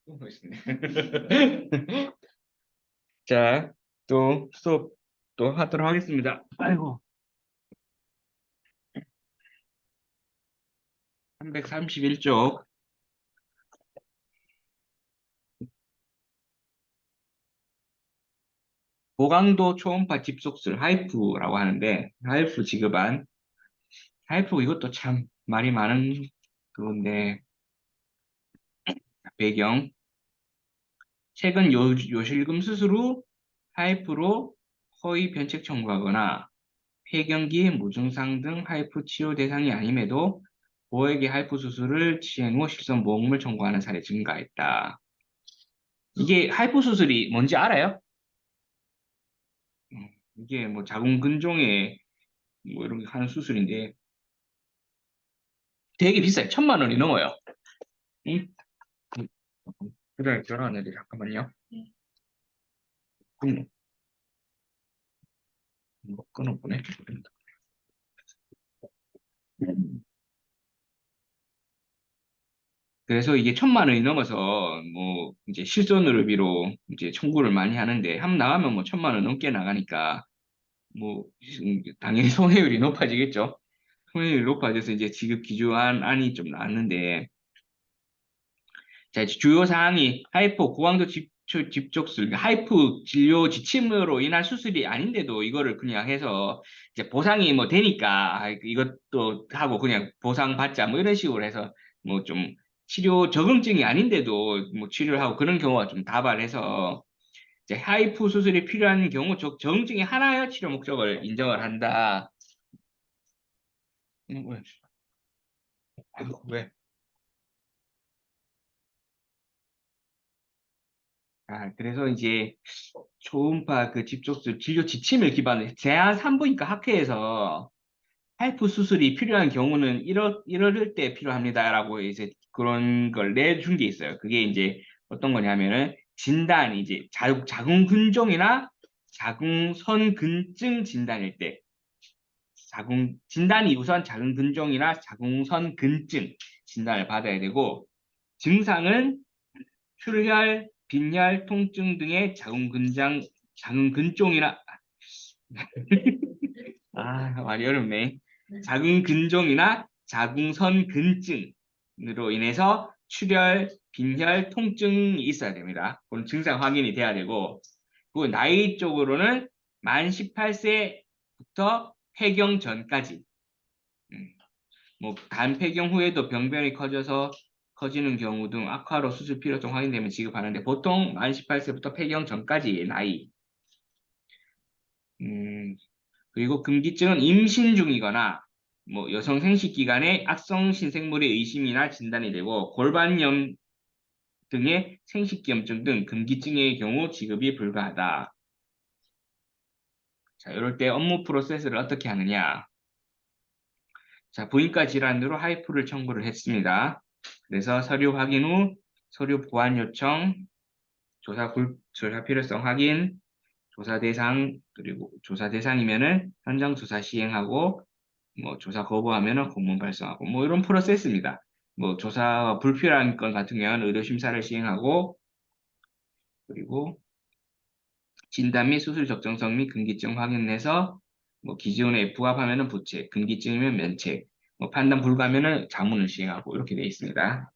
멋있네. 자, 또 수업 또 하도록 하겠습니다. 아이고, 331쪽. 고강도 초음파 집속술 하이프라고 하는데, 하이프 지급안. 하이프 이것도 참 말이 많은 그건데, 배경. 최근 요실금 수술 후 하이프로 허위 변칙 청구하거나 폐경기, 무증상 등 하이프 치료 대상이 아님에도 고액의 하이프 수술을 시행 후 실손보험을 청구하는 사례 증가했다. 이게 하이프 수술이 뭔지 알아요? 이게 뭐 자궁근종에 뭐 이런 게 하는 수술인데 되게 비싸요. 1,000만 원이 넘어요. 응? 그래, 전화하는데 잠깐만요. 끊어, 뭐 끊어보네. 그래서 이게 1,000만 원이 넘어서 뭐 이제 실손의료비로 이제 청구를 많이 하는데 한 나가면 뭐 1,000만 원 넘게 나가니까 뭐 당연히 손해율이 높아지겠죠. 손해율이 높아져서 이제 지급 기준안이 좀 나왔는데 자, 이제 주요 사항이 하이포 고강도 집촉술, 그러니까 하이프 진료 지침으로 인한 수술이 아닌데도 이거를 그냥 해서 이제 보상이 뭐 되니까 이것도 하고 그냥 보상 받자 뭐 이런 식으로 해서 뭐 좀 치료 적응증이 아닌데도 뭐 치료를 하고 그런 경우가 좀 다발해서 이제 하이프 수술이 필요한 경우 적응증이 하나여 치료 목적을 인정을 한다. 왜? 왜? 그래서 이제 초음파 그 집중술 진료 지침을 기반으로 제한 산부인과 학회에서 하이프 수술이 필요한 경우는 이럴 때 필요합니다라고 이제 그런 걸 내준 게 있어요. 그게 이제 어떤 거냐면은 진단 이제 자궁근종이나 자궁선근증 진단일 때 진단이 우선 자궁근종이나 자궁선근증 진단을 받아야 되고 증상은 출혈, 빈혈, 통증 등의 자궁근종이나 말이 어렵네. 자궁근종이나 자궁선근증으로 인해서 출혈, 빈혈, 통증이 있어야 됩니다. 그런 증상 확인이 돼야 되고, 그 나이 쪽으로는 만 18세부터 폐경 전까지, 음, 뭐 단폐경 후에도 병변이 커지는 경우 등 악화로 수술 필요성 확인되면 지급하는데 보통 만 18세부터 폐경 전까지의 나이. 음, 그리고 금기증은 임신 중이거나 뭐 여성 생식 기간에 악성 신생물의 의심이나 진단이 되고 골반염 등의 생식기염증 등 금기증의 경우 지급이 불가하다. 자, 이럴 때 업무 프로세스를 어떻게 하느냐? 자, 부인과 질환으로 하이프를 청구를 했습니다. 그래서 서류 확인 후 서류 보완 요청, 조사 필요성 확인, 조사 대상, 그리고 조사 대상이면은 현장 조사 시행하고, 뭐 조사 거부하면은 공문 발송하고, 뭐 이런 프로세스입니다. 뭐 조사가 불필요한 건 같은 경우는 의료 심사를 시행하고, 그리고 진단 및 수술 적정성 및 금기증 확인해서 뭐 기준에 부합하면은 부책, 금기증이면 면책, 뭐 판단 불가하면은 자문을 시행하고 이렇게 되어 있습니다.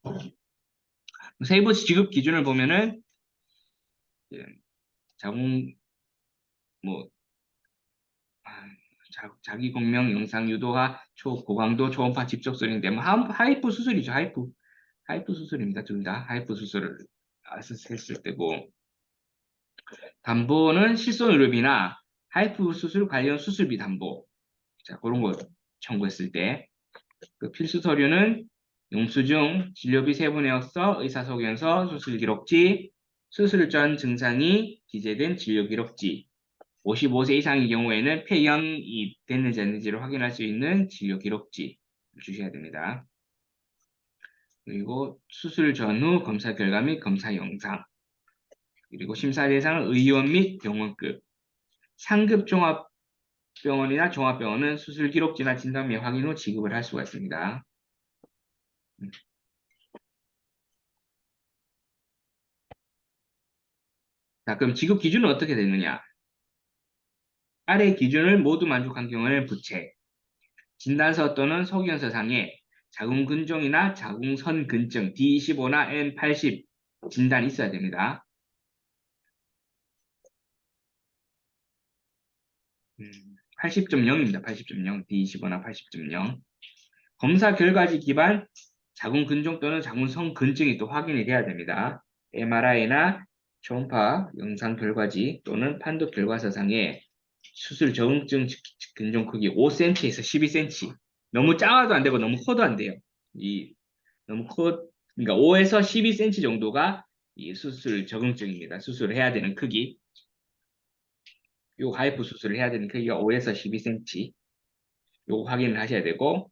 세부 지급 기준을 보면은 이제 자궁 뭐 자기 공명 영상 유도화 초고강도 초음파 집적술인데 뭐 하이프 수술이죠. 하이프 수술입니다. 둘 다 하이프 수술을 했을 때고 담보는 실손의료비나 하이프 수술 관련 수술비 담보 자 그런 거 청구했을 때 그 필수 서류는 영수증, 진료비 세부내역서, 의사소견서, 수술기록지, 수술 전 증상이 기재된 진료기록지 55세 이상의 경우에는 폐경이 됐는지 아닌지를 확인할 수 있는 진료 기록지 주셔야 됩니다. 그리고 수술 전후 검사 결과 및 검사 영상, 그리고 심사 대상은 의원 및 병원급, 상급 종합병원이나 종합병원은 수술 기록지나 진단비 확인 후 지급을 할 수가 있습니다. 자, 그럼 지급 기준은 어떻게 되느냐? 아래 기준을 모두 만족한 경우에는 부채, 진단서 또는 소견서상에 자궁근종이나 자궁선근증 D25나 N80 진단이 있어야 됩니다. 80.0입니다. 80.0, D25나 80.0. 검사 결과지 기반 자궁근종 또는 자궁선근증이 또 확인이 돼야 됩니다. MRI나 초음파 영상 결과지 또는 판독 결과서상에 수술 적응증 근종 크기 5cm에서 12cm. 너무 작아도 안 되고 너무 커도 안 돼요. 이 너무 그러니까 5에서 12cm 정도가 이 수술 적응증입니다. 수술을 해야 되는 크기. 요 하이프 수술을 해야 되는 크기가 5에서 12cm. 요거 확인을 하셔야 되고,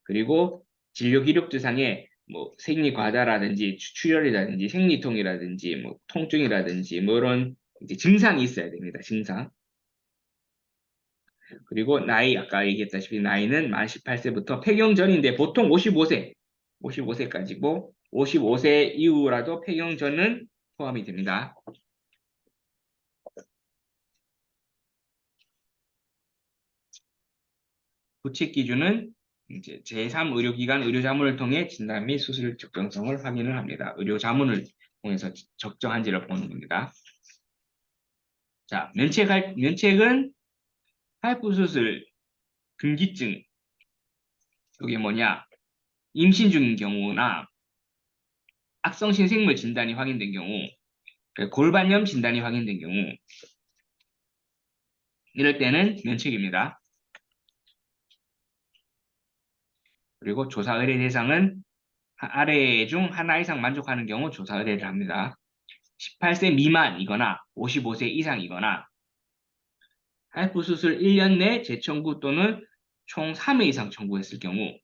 그리고 진료 기록주상에 뭐 생리 과다라든지 출혈이라든지 생리통이라든지 뭐 통증이라든지 뭐 이런 이제 증상이 있어야 됩니다. 증상. 그리고 나이 아까 얘기했다시피 나이는 만 18세부터 폐경 전인데 보통 55세, 55세까지고 55세 이후라도 폐경 전은 포함이 됩니다. 부칙 기준은 이제 제3의료기관 의료자문을 통해 진단 및 수술 적정성을 확인을 합니다. 의료자문을 통해서 적정한지를 보는 겁니다. 자, 면책은 하이프 수술 금기증, 이게 뭐냐? 임신 중인 경우나 악성 신생물 진단이 확인된 경우, 골반염 진단이 확인된 경우, 이럴 때는 면책입니다. 그리고 조사 의뢰 대상은 아래 중 하나 이상 만족하는 경우 조사 의뢰를 합니다. 18세 미만이거나 55세 이상이거나 하이프 수술 1년 내 재청구 또는 총 3회 이상 청구했을 경우,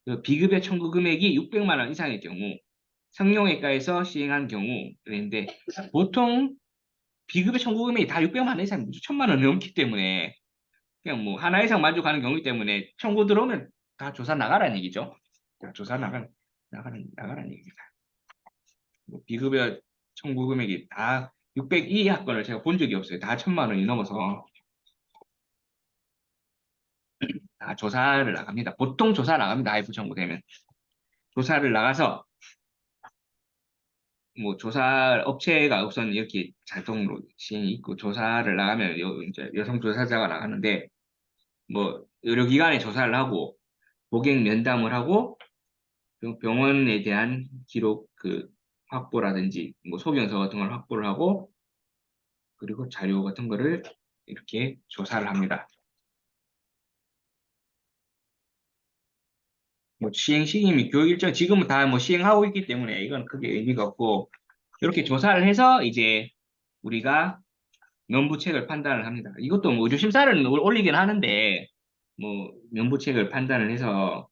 그 비급여 청구 금액이 600만 원 이상의 경우, 성형외과에서 시행한 경우, 그런데 보통 비급여 청구 금액이 다 600만 원 이상, 1000만 원 넘기 때문에 그냥 뭐 하나 이상 만족하는 경우이기 때문에 청구 들어오면 다 조사 나가라는 얘기죠. 조사 나가라는 얘기입니다. 뭐 비급여 청구 금액이 다 600 이하 건을 제가 본 적이 없어요. 다 1000만 원이 넘어서 다 조사를 나갑니다. 보통 조사 나갑니다. 하이프 청구되면. 조사를 나가서 뭐 조사 업체가 우선 이렇게 자동으로 시행이 있고 조사를 나가면 이제 여성 조사자가 나가는데 뭐 의료기관에 조사를 하고 고객 면담을 하고 병원에 대한 기록 그 확보라든지 뭐 소견서 같은 걸 확보를 하고 그리고 자료 같은 거를 이렇게 조사를 합니다. 뭐 시행 시기 및 교육 일정 지금은 다 뭐 시행하고 있기 때문에 이건 크게 의미가 없고 이렇게 조사를 해서 이제 우리가 면부책을 판단을 합니다. 이것도 뭐 의료심사를 올리긴 하는데 뭐 면부책을 판단을 해서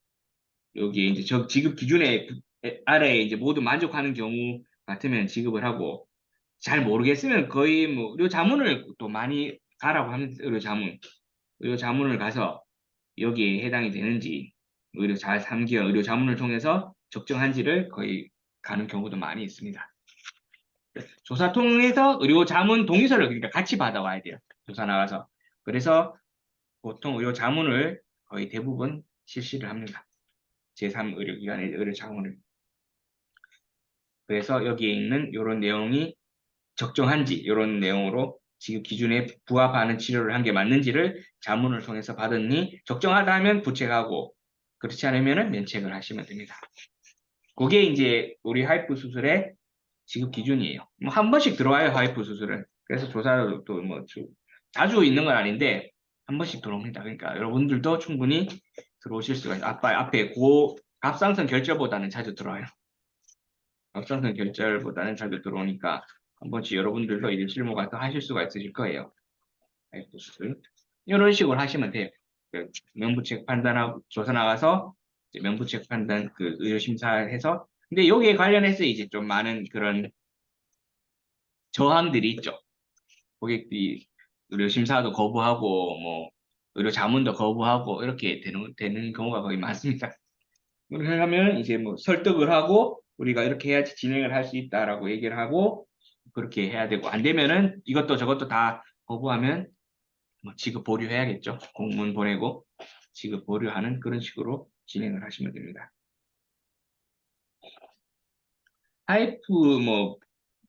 여기 이제 저 지급 기준에 아래에 이제 모두 만족하는 경우 같으면 지급을 하고 잘 모르겠으면 거의 뭐 의료 자문을 또 많이 가라고 합니다. 의료 자문을 가서 여기에 해당이 되는지 의료 자 3개월 의료 자문을 통해서 적정한지를 거의 가는 경우도 많이 있습니다. 조사 통해서 의료 자문 동의서를 그러니까 같이 받아와야 돼요. 조사 나가서. 그래서 보통 의료 자문을 거의 대부분 실시를 합니다. 제3의료기관의 의료 자문을. 그래서 여기에 있는 이런 내용이 적정한지 이런 내용으로 지금 기준에 부합하는 치료를 한 게 맞는지를 자문을 통해서 받았니 적정하다 하면 부책하고 그렇지 않으면 면책을 하시면 됩니다. 그게 이제 우리 하이프 수술의 지급 기준이에요. 뭐 한 번씩 들어와요 하이프 수술은. 그래서 조사도 또 뭐 자주 있는 건 아닌데 한 번씩 들어옵니다. 그러니까 여러분들도 충분히 들어오실 수가 있어요. 앞에 고 갑상선 결절보다는 자주 들어와요. 갑상선 결절보다는 자주 들어오니까 한 번씩 여러분들도 이제 실무 가서 하실 수가 있으실 거예요. 하이프 수술. 이런 식으로 하시면 돼요. 그 명부책 판단하고 조사 나가서 이제 명부책 판단 그 의료 심사해서 근데 여기에 관련해서 이제 좀 많은 그런 저항들이 있죠. 고객들이 의료 심사도 거부하고 뭐 의료 자문도 거부하고 이렇게 되는 경우가 거의 많습니다. 그러면 이제 뭐 설득을 하고 우리가 이렇게 해야지 진행을 할 수 있다라고 얘기를 하고 그렇게 해야 되고 안 되면은 이것도 저것도 다 거부하면 뭐 지급 보류해야겠죠. 공문 보내고 지급 보류하는 그런 식으로 진행을 하시면 됩니다. 하이프 뭐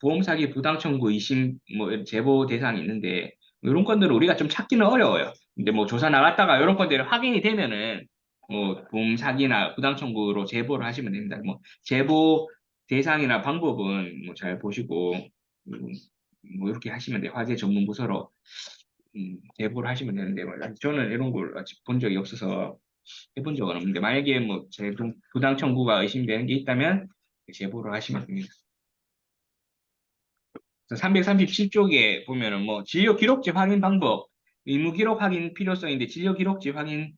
보험 사기 부당 청구 2심 뭐 제보 대상이 있는데 이런 건들은 우리가 좀 찾기는 어려워요. 근데 뭐 조사 나갔다가 이런 건들이 확인이 되면은 뭐 보험 사기나 부당 청구로 제보를 하시면 됩니다. 뭐 제보 대상이나 방법은 뭐 잘 보시고 음, 뭐 이렇게 하시면 돼요. 화재 전문 부서로 제보를 하시면 되는데 뭐 저는 이런 걸 아직 본 적이 없어서 해본 적은 없는데 만약에 뭐 제보 부당 청구가 의심되는 게 있다면 제보를 하시면 됩니다. 337쪽에 보면은 뭐 진료 기록지 확인 방법, 의무 기록 확인 필요성인데 진료 기록지 확인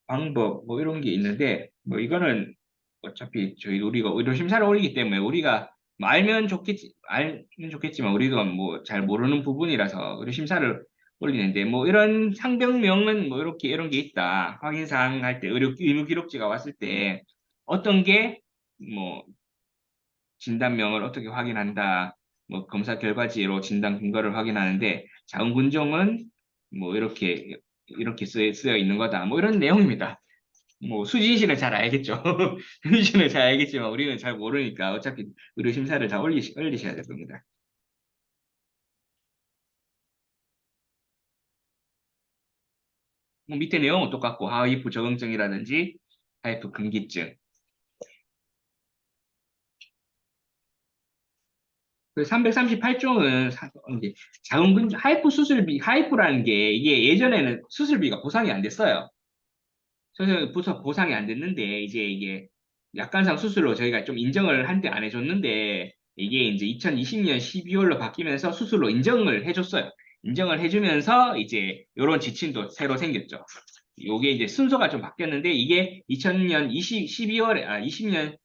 방법 뭐 이런 게 있는데 뭐 이거는 어차피 저희 우리가 의료 심사를 올리기 때문에 우리가 뭐 알면 좋겠지만 우리가 뭐 잘 모르는 부분이라서 의료 심사를 올리는데 뭐 이런 상병명은 뭐 이렇게 이런 게 있다. 확인 사항 할 때 의무 기록지가 왔을 때 어떤 게뭐 진단명을 어떻게 확인한다. 뭐 검사 결과지로 진단 근거를 확인하는데 자궁근종은 뭐 이렇게 쓰여 있는 거다. 뭐 이런 내용입니다. 뭐 수진 씨는 잘 알겠죠. 수진 씨는 잘 알겠지만 우리는 잘 모르니까 어차피 의료 심사를 다 올리셔야 될 겁니다. 뭐 밑에 내용은 똑같고 하이프 적응증이라든지 하이프 금기증. 그 338종은 이제 자궁근 하이프 수술비 하이프라는 게 이게 예전에는 수술비가 보상이 안 됐어요. 그래서 보상이 안 됐는데 이제 이게 약관상 수술로 저희가 좀 인정을 한때 안 해줬는데 이게 이제 2020년 12월로 바뀌면서 수술로 인정을 해줬어요. 인정을 해주면서 이제 이런 지침도 새로 생겼죠. 요게 이제 순서가 좀 바뀌었는데 이게 2000년 12월에 20년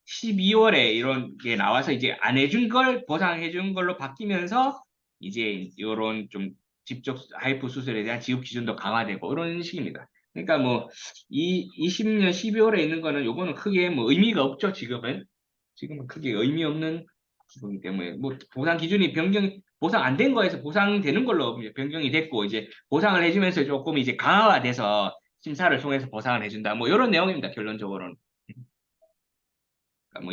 12월에 이런 게 나와서 이제 안 해준 걸 보상해준 걸로 바뀌면서 이제 이런 좀 직접 하이프 수술에 대한 지급 기준도 강화되고 이런 식입니다. 그러니까 뭐 이 20년 12월에 있는 거는 요거는 크게 뭐 의미가 없죠, 지금은 크게 의미 없는 거기 때문에 뭐 보상 기준이 보상 안 된 거에서 보상되는 걸로 변경이 됐고 이제 보상을 해주면서 조금 이제 강화가 돼서 심사를 통해서 보상을 해준다. 뭐 이런 내용입니다, 결론적으로는. 그러니까 뭐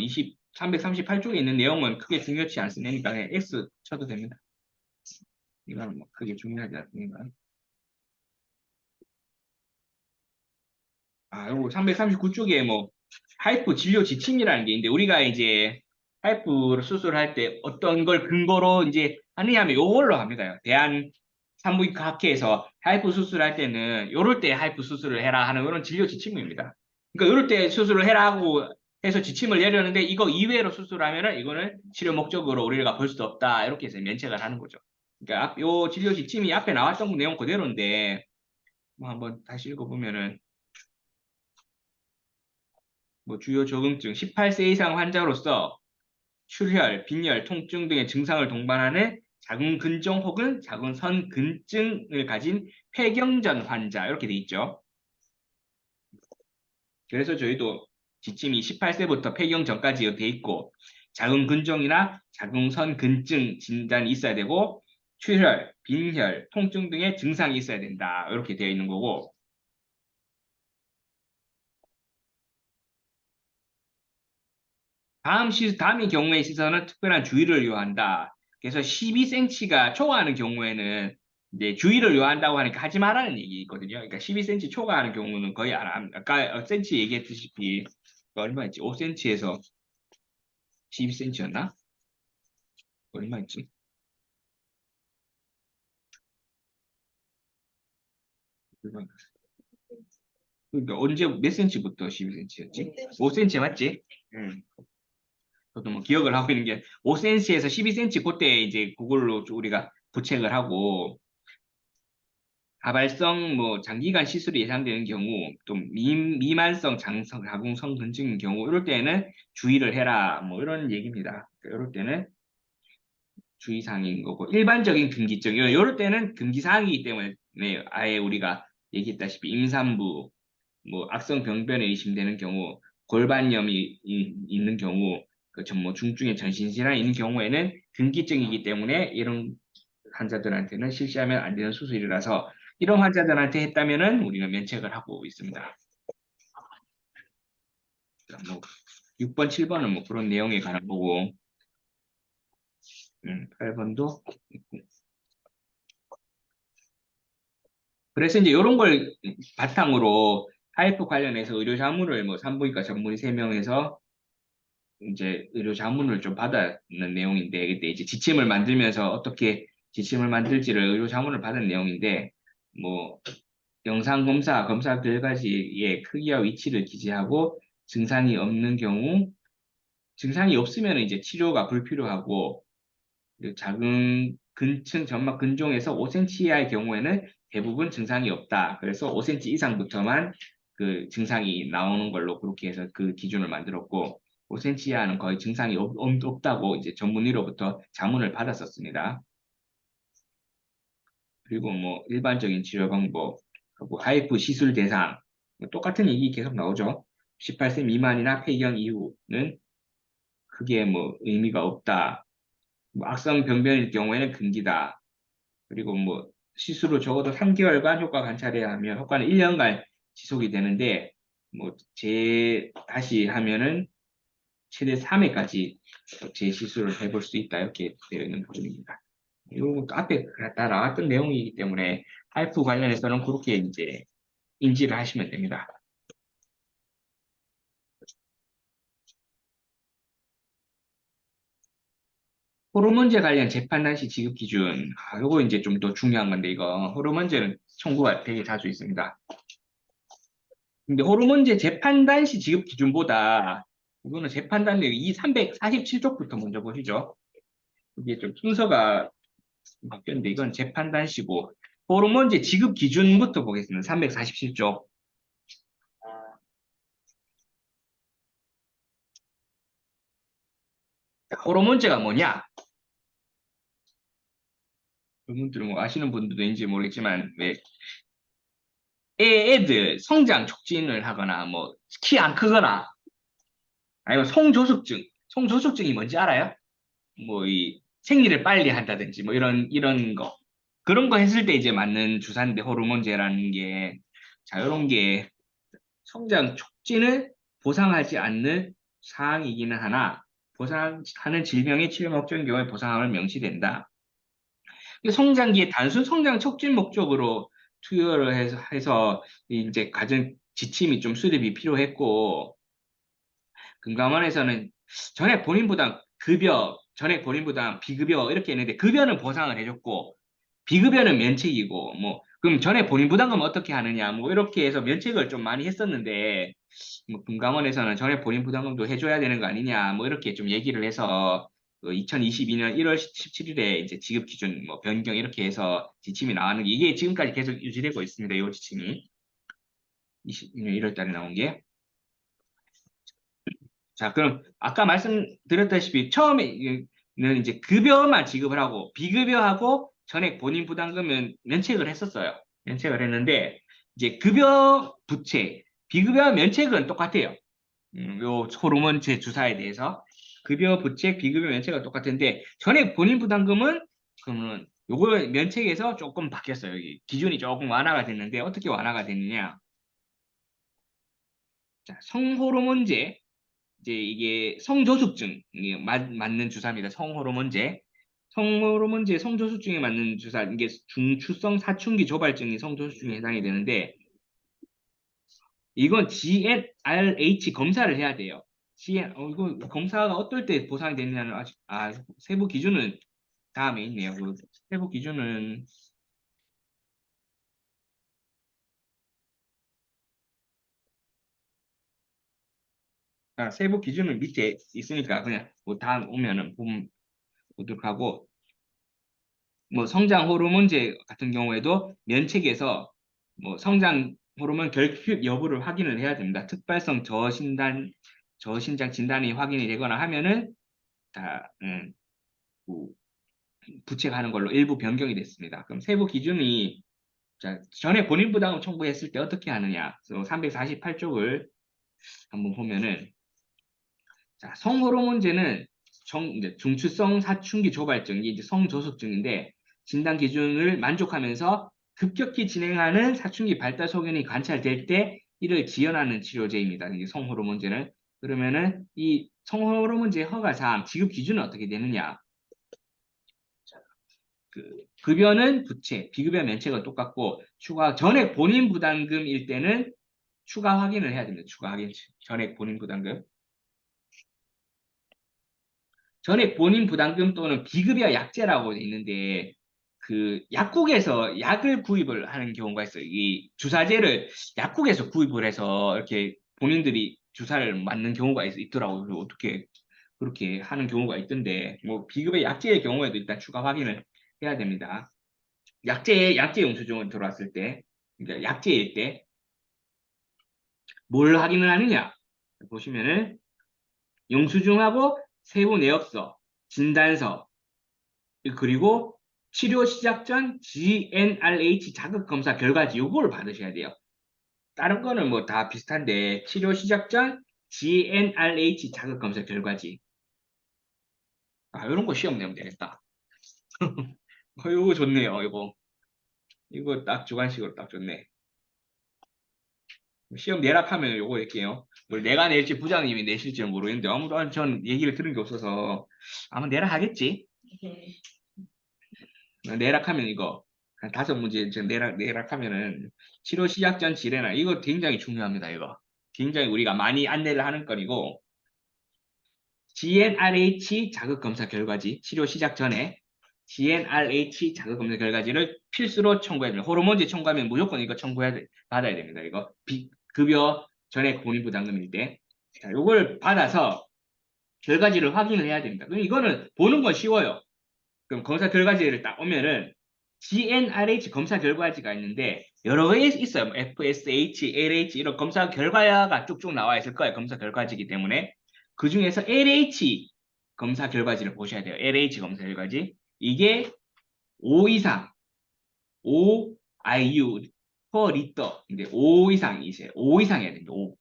338쪽에 있는 내용은 크게 중요치 않으니까 그냥 X 쳐도 됩니다. 이거는 뭐 크게 중요하지 않으니까. 요거 339쪽에 뭐 하이프 진료 지침이라는 게 있는데 우리가 이제 하이프 수술할 때 어떤 걸 근거로 이제 하느냐 하면 요걸로 합니다. 대한 산부인과 학회에서 하이프 수술할 때는 요럴 때 하이프 수술을 해라 하는 그런 진료 지침입니다. 그러니까 요럴 때 수술을 해라 하고 해서 지침을 내렸는데 이거 이외로 수술하면은 이거는 치료 목적으로 우리가 볼 수 없다 이렇게 해서 면책을 하는 거죠. 그러니까 요 진료 지침이 앞에 나왔던 내용 그대로인데 뭐 한번 다시 읽어보면은 뭐 주요 조증증 18세 이상 환자로서 출혈, 빈혈, 통증 등의 증상을 동반하는 자궁근종 혹은 자궁선근증을 가진 폐경전 환자 이렇게 돼 있죠. 그래서 저희도 지침이 18세부터 폐경 전까지 돼 있고 자궁근종이나 자궁선근증 진단이 있어야 되고 출혈, 빈혈, 통증 등의 증상이 있어야 된다 이렇게 되어 있는 거고 다음의 경우의 시선은 특별한 주의를 요한다. 그래서 12cm가 초과하는 경우에는 이제 주의를 요한다고 하니까 하지 말라는 얘기거든요. 그러니까 12cm 초과하는 경우는 거의 안 합니다. 아까 cm 얘기했듯이 얼마였지? 5cm에서 12cm였나? 얼마였지? 그러니까 언제 몇 cm부터 12cm였지? 5cm 맞지? 응. 저도 뭐 기억을 하고 있는 게 5cm에서 12cm 그때 이제 그걸로 우리가 부책을 하고 다발성 뭐 장기간 시술이 예상되는 경우 또 미만성 자궁성 근증인 경우 이럴 때는 주의를 해라 뭐 이런 얘기입니다. 이럴 때는 주의사항인 거고 일반적인 금기증 이럴 때는 금기사항이기 때문에 네, 아예 우리가 얘기했다시피 임산부 뭐 악성 병변에 의심되는 경우 골반염이 있는 경우 그 전모 중증의 전신질환이 있는 경우에는 금기증이기 때문에 이런 환자들한테는 실시하면 안 되는 수술이라서 이런 환자들한테 했다면은 우리가 면책을 하고 있습니다. 뭐 6번, 7번은 뭐 그런 내용에 관한 거고 8번도 그래서 이제 이런 걸 바탕으로 파이프 관련해서 의료 자문을 뭐 산부인과 전문의 3명에서 이제 의료 자문을 좀 받았는 내용인데 그때 이제 지침을 만들면서 어떻게 지침을 만들지를 의료 자문을 받은 내용인데 뭐 영상 검사 결과지의 크기와 위치를 기재하고 증상이 없는 경우 증상이 없으면 이제 치료가 불필요하고 작은 근층 점막 근종에서 5cm 이하의 경우에는 대부분 증상이 없다. 그래서 5cm 이상부터만 그 증상이 나오는 걸로 그렇게 해서 그 기준을 만들었고 5cm 이하는 거의 증상이 없다고 이제 전문의로부터 자문을 받았었습니다. 그리고 뭐 일반적인 치료 방법, 하고 하이프 시술 대상 뭐 똑같은 얘기 계속 나오죠. 18세 미만이나 폐경 이후는 크게 뭐 의미가 없다. 뭐 악성 병변일 경우에는 금기다. 그리고 뭐 시술 후 적어도 3개월간 효과 관찰해야 하며 효과는 1년간 지속이 되는데 뭐 다시 하면은 최대 3회까지 재시술을 해볼 수 있다 이렇게 되어 있는 부분입니다. 이거 앞에 다 나왔던 내용이기 때문에 하이프 관련해서는 그렇게 이제 인지를 하시면 됩니다. 호르몬제 관련 재판단 시 지급 기준, 요거 이제 좀 더 중요한 건데 이거 호르몬제는 청구가 되게 자주 있습니다. 근데 호르몬제 재판단 시 지급 기준보다 이거는 재판단 내용 이 347쪽부터 먼저 보시죠. 이게 좀 순서가 바뀌었는데 이건 재판단 시고 호르몬제 지급 기준부터 보겠습니다. 347쪽. 호르몬제가 뭐냐? 여러분들 뭐 아시는 분들도 있는지 모르겠지만 왜 애들 성장 촉진을 하거나 뭐 키 안 크거나 아니면 송조숙증이 뭔지 알아요? 뭐 이 생리를 빨리 한다든지 뭐 이런 거 그런 거 했을 때 이제 맞는 주사인데 호르몬제라는 게 자 이런 게 성장 촉진을 보상하지 않는 사항이기는 하나 보상하는 질병의 치료 목적인 경우에 보상함을 명시된다. 성장기에 단순 성장 촉진 목적으로 투여를 해서 이제 가진 지침이 좀 수립이 필요했고 금감원에서는 전액 본인 부담 급여, 전액 본인 부담 비급여 이렇게 했는데 급여는 보상을 해줬고 비급여는 면책이고 뭐 그럼 전액 본인 부담금 어떻게 하느냐 뭐 이렇게 해서 면책을 좀 많이 했었는데 뭐 금감원에서는 전액 본인 부담금도 해줘야 되는 거 아니냐 뭐 이렇게 좀 얘기를 해서 2022년 1월 17일에 이제 지급 기준 뭐 변경 이렇게 해서 지침이 나왔는 게 이게 지금까지 계속 유지되고 있습니다. 이 지침이 22년 1월 달에 나온 게. 자, 그럼 아까 말씀드렸다시피 처음에는 이제 급여만 지급을 하고 비급여하고 전액 본인 부담금은 면책을 했었어요. 면책을 했는데 이제 급여 부채, 비급여 면책은 똑같아요. 요 호르몬제 주사에 대해서 급여 부채, 비급여 면책은 똑같은데 전액 본인 부담금은 그러면 요거 면책에서 조금 바뀌었어요. 여기 기준이 조금 완화가 됐는데 어떻게 완화가 됐느냐? 자, 성호르몬제 이제 이게 성조숙증 이게 맞는 주사입니다. 성호르몬제. 성호르몬제 성조숙증에 맞는 주사 이게 중추성 사춘기 조발증이 성조숙증에 해당이 되는데 이건 GnRH 검사를 해야 돼요. 이거 검사가 어떨 때 보상이 되느냐는 아직 세부 기준은 다음에 있네요. 그 세부 기준은 세부 기준은 밑에 있으니까 그냥 뭐 다음 오면은 보도록 하고 뭐 성장 호르몬제 같은 경우에도 면책에서 뭐 성장 호르몬 결핍 여부를 확인을 해야 됩니다. 특발성 저신장 진단이 확인이 되거나 하면은 다 뭐 부책하는 걸로 일부 변경이 됐습니다. 그럼 세부 기준이 자, 전에 본인 부담을 청구했을 때 어떻게 하느냐? 348쪽을 한번 보면은 자, 성호르몬제는 이제 중추성 사춘기 조발증이 이제 성조숙증인데 진단 기준을 만족하면서 급격히 진행하는 사춘기 발달 소견이 관찰될 때 이를 지연하는 치료제입니다. 이게 성호르몬제는. 그러면은 이 성호르몬제 허가 사항 지급 기준은 어떻게 되느냐? 그 급여는 부채, 비급여 면책은 똑같고 추가 전액 본인 부담금일 때는 추가 확인을 해야 됩니다. 추가 확인 전액 본인 부담금. 전액 본인 부담금 또는 비급여 약제라고 있는데 그 약국에서 약을 구입을 하는 경우가 있어요. 이 주사제를 약국에서 구입을 해서 이렇게 본인들이 주사를 맞는 경우가 있더라고요. 그래서 어떻게 그렇게 하는 경우가 있던데 뭐 비급여 약제의 경우에도 일단 추가 확인을 해야 됩니다. 약제 영수증을 들어왔을 때, 그러니까 약제일 때 뭘 확인을 하느냐 보시면은 영수증하고 세부 내역서, 진단서, 그리고 치료 시작 전 GNRH 자극 검사 결과지 요거를 받으셔야 돼요. 다른 거는 뭐 다 비슷한데 치료 시작 전 GNRH 자극 검사 결과지. 아, 이런 거 시험 내면 되겠다. 이거 좋네요. 이거 딱 주관식으로 딱 좋네. 시험 내락하면 요거 할게요. 뭘 내가 낼지 부장님이 내실지는 모르겠는데 아무도 전 얘기를 들은 게 없어서 아마 내락하겠지. 내락하면 이거 한 5문제 지금 내락하면은 치료 시작 전 질에나 이거 굉장히 중요합니다. 이거 굉장히 우리가 많이 안내를 하는 건이고 GnRH 자극 검사 결과지 치료 시작 전에 GnRH 자극 검사 결과지를 필수로 청구해야 됩니다. 호르몬제 청구하면 무조건 이거 받아야 됩니다. 이거 급여 전액 본인 부담금일 때. 자, 요걸 받아서 결과지를 확인을 해야 됩니다. 그럼 이거는 보는 건 쉬워요. 그럼 검사 결과지를 딱 오면은 GnRH 검사 결과지가 있는데 여러 개 있어요. 뭐 FSH, LH 이런 검사 결과가 쭉쭉 나와 있을 거예요. 검사 결과지이기 때문에 그 중에서 LH 검사 결과지를 보셔야 돼요. LH 검사 결과지 이게 5 이상, 5 IU per 리터 근데 5 이상이세요. 5 이상 해야 됩니다. 5.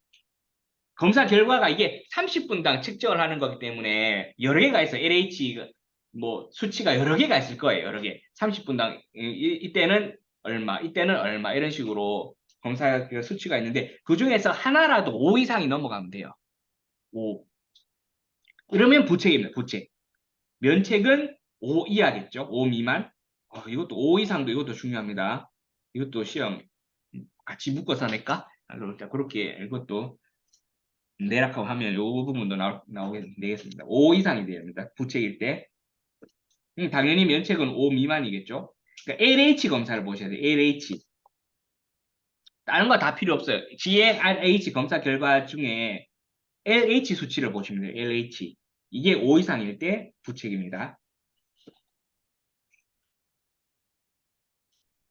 검사 결과가 이게 30분당 측정을 하는 거기 때문에 여러 개가 있어요. LH 뭐 수치가 여러 개가 있을 거예요. 여러 개. 30분당 이때는 얼마, 이때는 얼마 이런 식으로 검사 그 수치가 있는데 그 중에서 하나라도 5 이상이 넘어가면 돼요. 5. 그러면 부책입니다. 부책. 면책은 5 이하겠죠. 5 미만. 이것도 5 이상도 이것도 중요합니다. 이것도 시험 같이 묶어서 낼까? 그렇게 이것도 내락하고 하면 이 부분도 나오게 되겠습니다. 5 이상이 됩니다. 부책일 때. 당연히 면책은 5 미만이겠죠. 그러니까 LH 검사를 보셔야 돼요. LH. 다른 거 다 필요 없어요. GnRH 검사 결과 중에 LH 수치를 보시면 돼요. LH. 이게 5 이상일 때 부책입니다.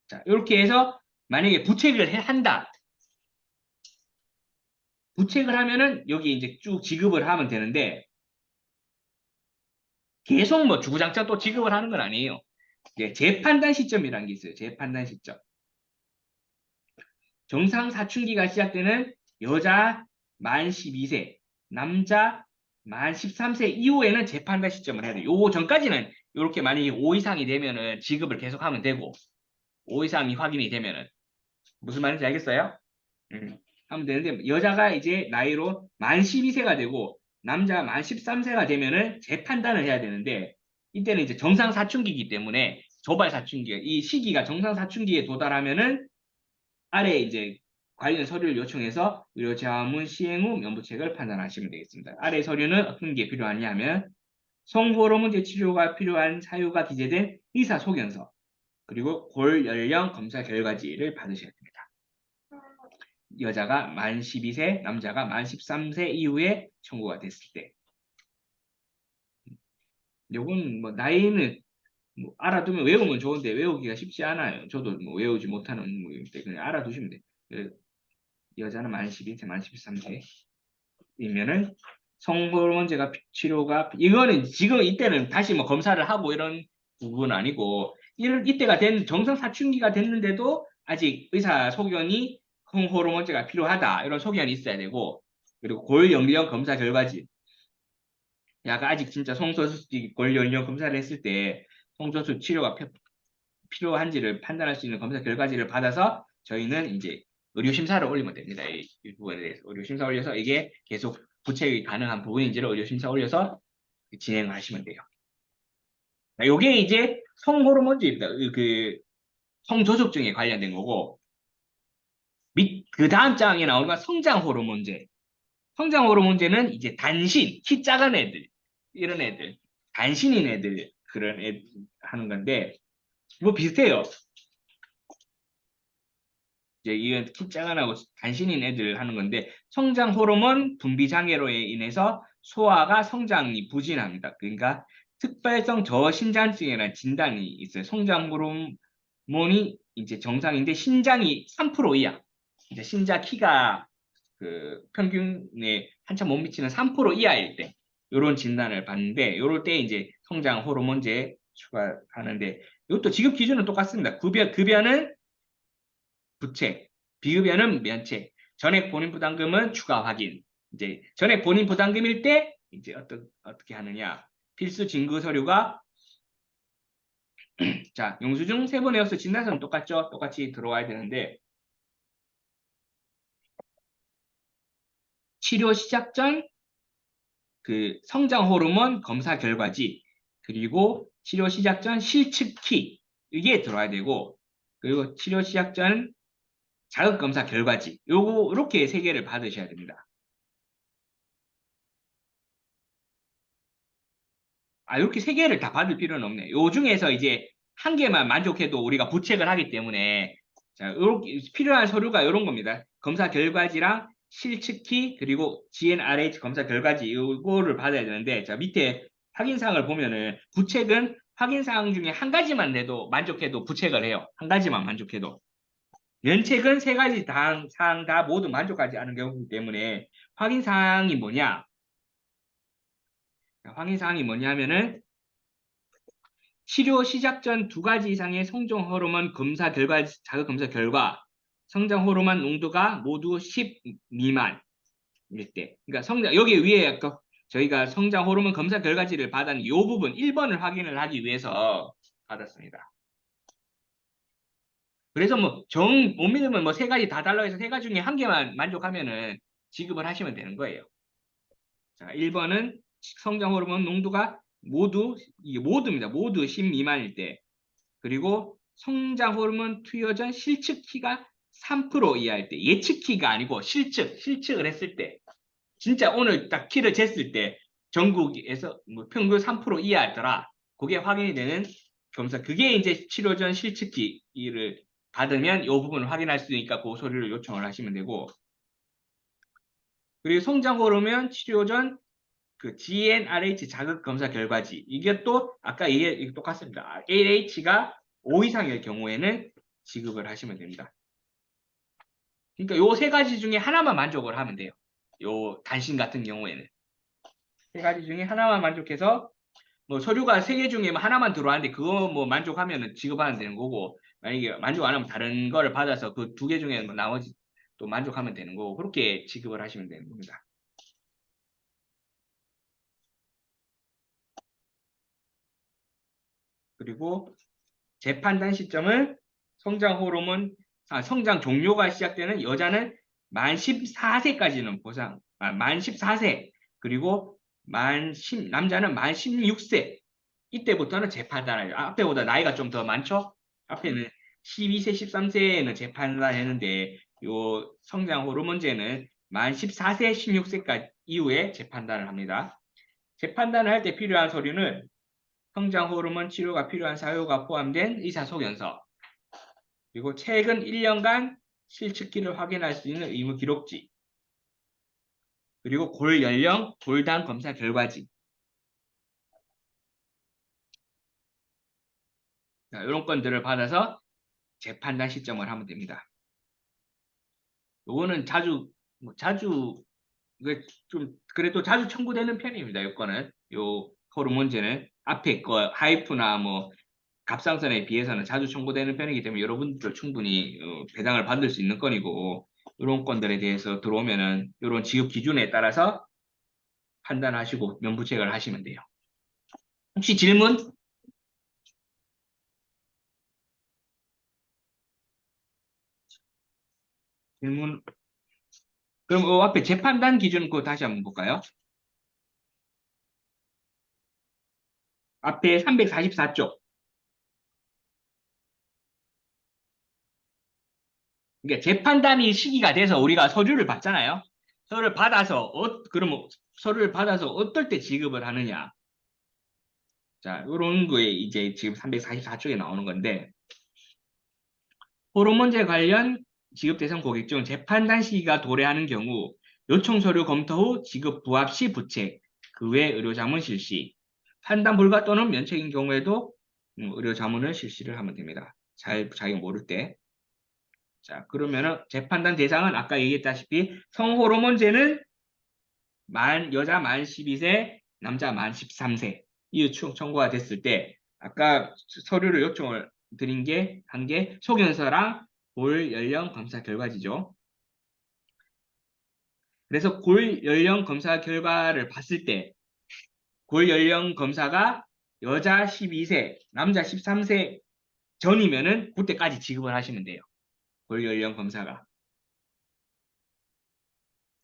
자, 이렇게 해서 만약에 부책을 한다. 부책을 하면은 여기 이제 쭉 지급을 하면 되는데 계속 뭐 주구장창 또 지급을 하는 건 아니에요. 재판단 시점이라는 게 있어요. 재판단 시점. 정상 사춘기가 시작되는 여자 만 12세, 남자 만 13세 이후에는 재판단 시점을 해야 돼요. 요 전까지는 이렇게 만약에 5 이상이 되면은 지급을 계속하면 되고 5 이상이 확인이 되면은 무슨 말인지 알겠어요? 하면 되는데 여자가 이제 나이로 만 12세가 되고 남자가 만 13세가 되면은 재판단을 해야 되는데 이때는 이제 정상 사춘기이기 때문에 조발 사춘기 이 시기가 정상 사춘기에 도달하면은 아래 이제 관련 서류를 요청해서 의료 자문 시행 후 면부책을 판단하시면 되겠습니다. 아래 서류는 어떤 게 필요하냐 하면 성호르몬제 치료가 필요한 사유가 기재된 의사소견서 그리고 골연령 검사 결과지를 받으셔야 됩니다. 여자가 만 12세, 남자가 만 13세 이후에 청구가 됐을 때. 요건 뭐 나이는 뭐 알아두면 외우면 좋은데 외우기가 쉽지 않아요. 저도 뭐 외우지 못하는 때 그냥 알아두시면 돼요. 여자는 만 12세, 만 13세이면은 성호르몬제가 치료가 이거는 지금 이때는 다시 뭐 검사를 하고 이런 부분은 아니고 이때가 된 정상 사춘기가 됐는데도 아직 의사 소견이 성호르몬제가 필요하다 이런 소견이 있어야 되고 그리고 골연령 검사 결과지 야, 아직 진짜 성소수지 권리연령 검사를 했을 때 성소수 치료가 필요한지를 판단할 수 있는 검사 결과지를 받아서 저희는 이제 의료 심사를 올리면 됩니다. 이 부분에 대해서 의료 심사 올려서 이게 계속 부책이 가능한 부분인지를 의료 심사 올려서 진행을 하시면 돼요. 요게 이제 성호르몬제입니다. 성조숙증에 관련된 거고 그 다음 장에 나오는 건 성장 호르몬제. 성장 호르몬제는 이제 단신, 키 작은 애들, 이런 애들, 단신인 애들 그런 애 하는 건데 뭐 비슷해요. 이제 이건 키 작은 하고 단신인 애들 하는 건데 성장 호르몬 분비 장애로 인해서 소아가 성장이 부진합니다. 그러니까 특발성 저신장증이라는 진단이 있어요. 성장 호르몬이 이제 정상인데 신장이 3% 이하. 이제 신장 키가 그 평균에 한참 못 미치는 3% 이하일 때 요런 진단을 받는데 요럴 때 이제 성장 호르몬제 추가하는데 이것도 지급 기준은 똑같습니다. 급여는 부채, 비급여는 면책, 전액 본인 부담금은 추가 확인. 이제 전액 본인 부담금일 때 이제 어떻게 하느냐? 필수 징구 서류가 자, 영수증 세번 외워서 진단서는 똑같죠? 똑같이 들어와야 되는데 치료 시작 전 그 성장 호르몬 검사 결과지 그리고 치료 시작 전 실측키 이게 들어와야 되고 그리고 치료 시작 전 자극 검사 결과지 요거 이렇게 세 개를 받으셔야 됩니다. 아, 이렇게 세 개를 다 받을 필요는 없네. 요 중에서 이제 한 개만 만족해도 우리가 부책을 하기 때문에 자, 요렇게 필요한 서류가 이런 겁니다. 검사 결과지랑 실측키 그리고 GNRH 검사 결과지 요거를 받아야 되는데 자, 밑에 확인사항을 보면은 부책은 확인사항 중에 한 가지만 내도 만족해도 부책을 해요. 한 가지만 만족해도. 면책은 세 가지 사항 다 모두 만족하지 않은 경우이기 때문에 확인사항이 뭐냐? 확인사항이 뭐냐면은 치료 시작 전 두 가지 이상의 성장 호르몬 검사 결과, 자극 검사 결과, 성장 호르몬 농도가 모두 10 미만일 때. 그러니까 여기 위에 아까 저희가 성장 호르몬 검사 결과지를 받은 이 부분 1번을 확인을 하기 위해서 받았습니다. 그래서 뭐 못 믿으면 뭐 세 가지 다 달라고 해서 세 가지 중에 한 개만 만족하면은 지급을 하시면 되는 거예요. 자, 1번은 성장 호르몬 농도가 이게 모두입니다. 모두 10 미만일 때. 그리고 성장 호르몬 투여 전 실측 키가 3% 이하일 때 예측 키가 아니고 실측을 했을 때 진짜 오늘 딱 키를 쟀을 때 전국에서 뭐 평균 3% 이하더라. 그게 확인이 되는 검사. 그게 이제 치료 전 실측 키를 받으면 이 부분을 확인할 수 있으니까 그 서류를 요청을 하시면 되고 그리고 성장 호르몬 치료 전 그 GnRH 자극 검사 결과지. 이게 또 아까 이게 똑같습니다. LH가 5 이상일 경우에는 지급을 하시면 됩니다. 그러니까 요 세 가지 중에 하나만 만족을 하면 돼요. 요 단신 같은 경우에는 세 가지 중에 하나만 만족해서 뭐 서류가 세 개 중에 뭐 하나만 들어왔는데 그거 뭐 만족하면은 지급하면 되는 거고 만약에 만족 안 하면 다른 거를 받아서 그 두 개 중에 뭐 나머지 또 만족하면 되는 거고 그렇게 지급을 하시면 되는 겁니다. 그리고 재판단 시점은 성장 종료가 시작되는 여자는 만 14세까지는 만 14세, 그리고 남자는 만 16세. 이때부터는 재판단을, 앞에보다 나이가 좀 더 많죠? 앞에는 12세, 13세에는 재판단 했는데, 요 성장 호르몬제는 만 14세, 16세까지 이후에 재판단을 합니다. 재판단을 할 때 필요한 서류는 성장 호르몬 치료가 필요한 사유가 포함된 의사소견서, 그리고 최근 1년간 실측기를 확인할 수 있는 의무 기록지, 그리고 골 연령, 골당 검사 결과지. 자, 이런 건들을 받아서 재판단 시점을 하면 됩니다. 요거는 자주 좀 그래도 자주 청구되는 편입니다. 요거는 요 호르몬제는 앞에 거 하이프나 뭐 갑상선에 비해서는 자주 청구되는 편이기 때문에 여러분들 충분히 배당을 받을 수 있는 건이고 이런 건들에 대해서 들어오면은 이런 지급 기준에 따라서 판단하시고 면부 체크를 하시면 돼요. 혹시 질문? 질문? 그럼 앞에 재판단 기준 그거 다시 한번 볼까요? 앞에 344쪽. 그러니까 재판단이 시기가 돼서 우리가 서류를 받잖아요. 서류를 받아서 그러면 서류를 받아서 어떨 때 지급을 하느냐? 자, 이런 거에 이제 지금 344쪽에 나오는 건데 호르몬제 관련 지급 대상 고객 중 재판단 시기가 도래하는 경우 요청 서류 검토 후 지급 부합 시 부책, 그 외 의료 자문 실시, 판단 불가 또는 면책인 경우에도 의료 자문을 실시를 하면 됩니다. 잘 자기가 모를 때. 자, 그러면은 재판단 대상은 아까 얘기했다시피 성호르몬제는 여자 만 12세, 남자 만 13세 이 청구가 됐을 때 아까 서류를 요청을 드린 게 한 게 소견서랑 골 연령 검사 결과지죠. 그래서 골 연령 검사 결과를 봤을 때 골 연령 검사가 여자 12세, 남자 13세 전이면은 그때까지 지급을 하시면 돼요. 골 연령 검사가.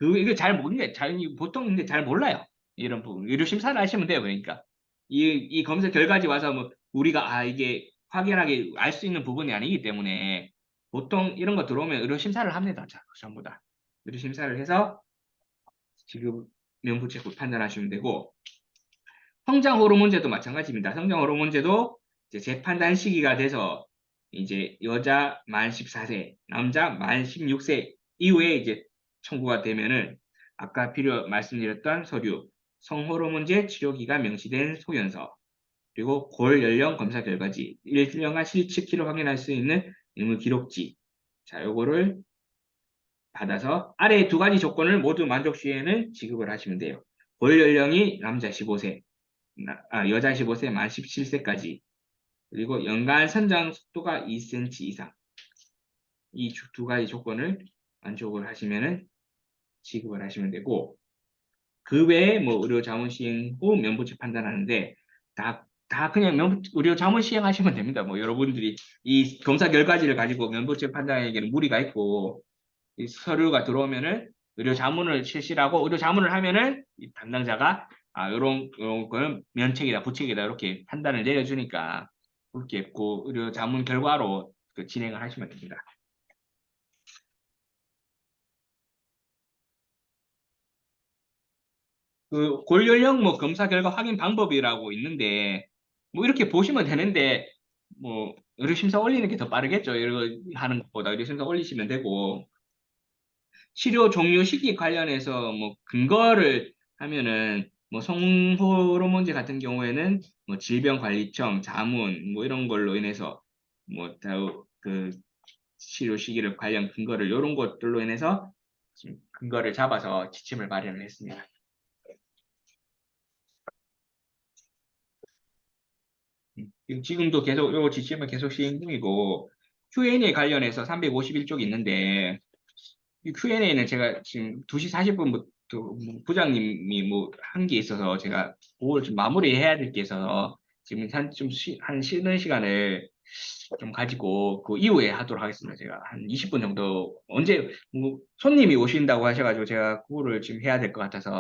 이거 잘 모르네. 보통 근데 잘 몰라요. 이런 부분. 의료 심사를 하시면 돼요. 그러니까. 이 검사 결과지 와서 뭐 우리가 이게 확연하게 알 수 있는 부분이 아니기 때문에 보통 이런 거 들어오면 의료 심사를 합니다. 자, 전부 다. 의료 심사를 해서 지금 명부체고 판단하시면 되고 성장 호르몬제도 마찬가지입니다. 성장 호르몬제도 이제 재판단 시기가 돼서 이제 여자 만 14세, 남자 만 16세 이후에 이제 청구가 되면은 아까 말씀드렸던 서류, 성호르몬제 치료기가 명시된 소견서, 그리고 골 연령 검사 결과지, 1년간 실측키로 확인할 수 있는 의무 기록지. 자, 요거를 받아서 아래 두 가지 조건을 모두 만족 시에는 지급을 하시면 돼요. 골 연령이 남자 15세, 여자 15세 만 17세까지 그리고 연간 선장 속도가 2cm 이상 이 두 가지 조건을 만족을 하시면은 지급을 하시면 되고 그 외에 뭐 의료 자문 시행 후 면부채 판단하는데 다 그냥 의료 자문 시행하시면 됩니다. 뭐 여러분들이 이 검사 결과지를 가지고 면부채 판단에게는 무리가 있고 이 서류가 들어오면은 의료 자문을 실시하고 의료 자문을 하면은 이 담당자가 요런 거는 면책이다 부책이다 이렇게 판단을 내려주니까 그렇게 했고 의료 자문 결과로 그 진행을 하시면 됩니다. 그 골연령 뭐 검사 결과 확인 방법이라고 있는데 뭐 이렇게 보시면 되는데 뭐 의료 심사 올리는 게 더 빠르겠죠. 이거 하는 것보다 의료 심사 올리시면 되고 치료 종료 시기 관련해서 뭐 근거를 하면은 뭐 성호르몬제 같은 경우에는 뭐 질병관리청, 자문 뭐 이런 걸로 인해서 뭐그 치료 시기를 관련 근거를 이런 것들로 인해서 지금 근거를 잡아서 지침을 마련을 했습니다. 지금도 계속 요 지침은 계속 시행 중이고 Q&A 관련해서 351쪽 있는데 이 Q&A는 제가 지금 2시 40분부터 부장님이 뭐 한 게 있어서 제가 그걸 좀 마무리해야 될 게 있어서 지금 한 쉬는 시간을 좀 가지고 그 이후에 하도록 하겠습니다. 제가 한 20분 정도 언제 뭐 손님이 오신다고 하셔가지고 제가 그거를 지금 해야 될 것 같아서